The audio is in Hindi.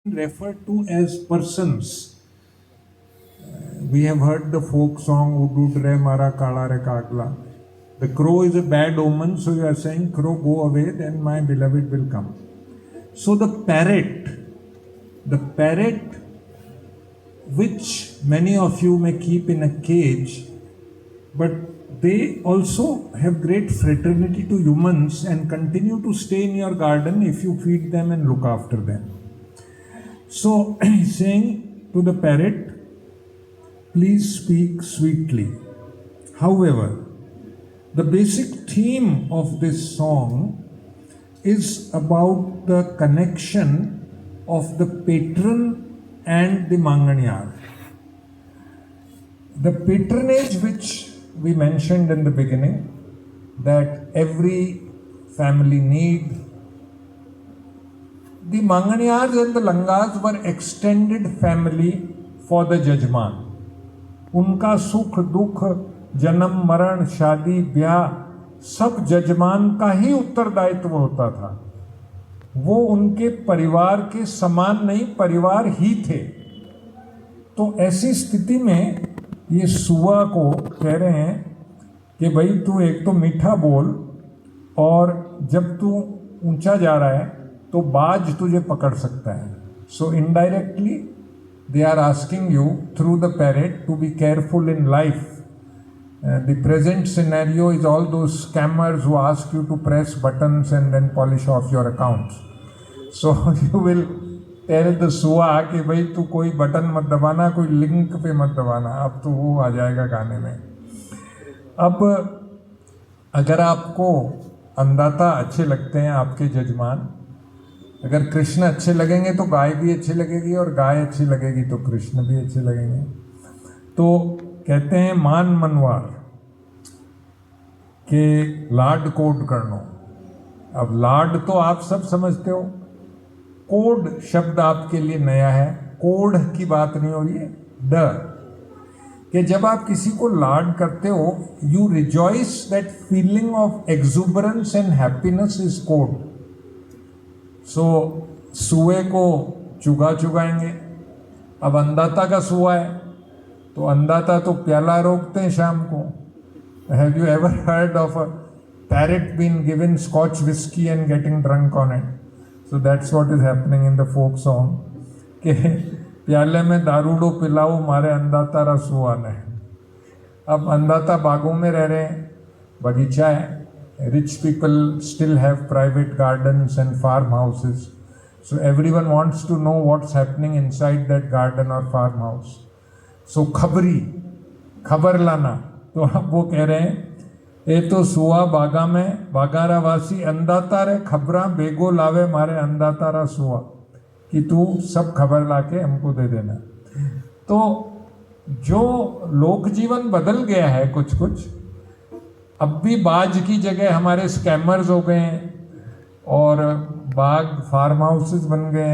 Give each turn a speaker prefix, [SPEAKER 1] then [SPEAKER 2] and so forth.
[SPEAKER 1] referred to as persons. We have heard the folk song Udud Re Mara Kala Re Kagla. The crow is a bad omen, so you are saying, crow, go away, then my beloved will come. So the parrot, which many of you may keep in a cage, but they also have great fraternity to humans and continue to stay in your garden if you feed them and look after them. So he's saying to the parrot, please speak sweetly. However, the basic theme of this song is about the connection of the patron and the Manganyar. The patronage which we mentioned in the beginning, that every family need, the Manganyars and the Langas were extended family for the Jajman. उनका सुख दुख, जन्म मरण, शादी ब्याह सब जजमान का ही उत्तरदायित्व होता था. वो उनके परिवार के समान नहीं, परिवार ही थे. तो ऐसी स्थिति में ये सुआ को कह रहे हैं कि भाई तू एक तो मीठा बोल, और जब तू ऊंचा जा रहा है तो बाज तुझे पकड़ सकता है. So indirectly they are asking you through the parrot to be careful in life. The present scenario is all those scammers who ask you to press buttons and then polish off your accounts. So you will tell the सुआ कि भाई तू कोई बटन मत दबाना, कोई लिंक पे मत दबाना, अब तो वो आ जाएगा गाने में. अब अगर आपको अंदाता अच्छे लगते हैं, आपके जजमान, अगर कृष्ण अच्छे लगेंगे तो गाय भी अच्छी लगेगी, और गाय अच्छी लगेगी तो कृष्ण भी अच्छे लगेंगे. तो कहते हैं मान मनवार के लाड कोड करनो. अब लाड तो आप सब समझते हो, कोड शब्द आपके लिए नया है. कोड की बात नहीं हो रही है, कि जब आप किसी को लाड करते हो, you rejoice, that feeling of exuberance and happiness is code. So सुए को चुगाएंगे. अब अंदाता का सुआ है, तो अंदाता तो प्याला रोकते हैं शाम को. Have you ever heard of a parrot been given Scotch whisky and getting drunk on it? So that's what is happening in the folk song, कि प्याले में दारूडो पिलाओ मारे अंदाता रा सुआ ने. अब अंदाता बागों में रह रहे हैं, बगीचा है. Rich people still have private gardens and farmhouses. So everyone wants to know what's happening inside that garden or farmhouse. So खबर लाना. तो अब वो कह रहे हैं, ये तो सुआ बागा में बागारा वासी अंदाता रे खबरा बेगो लावे मारे अंदाता रा सुआ, कि तू सब खबर लाके हमको दे देना. तो जो लोक जीवन बदल गया है कुछ कुछ, अब भी बाज की जगह हमारे स्कैमर्स हो गए हैं, और बाग फार्म हाउसेस बन गए हैं.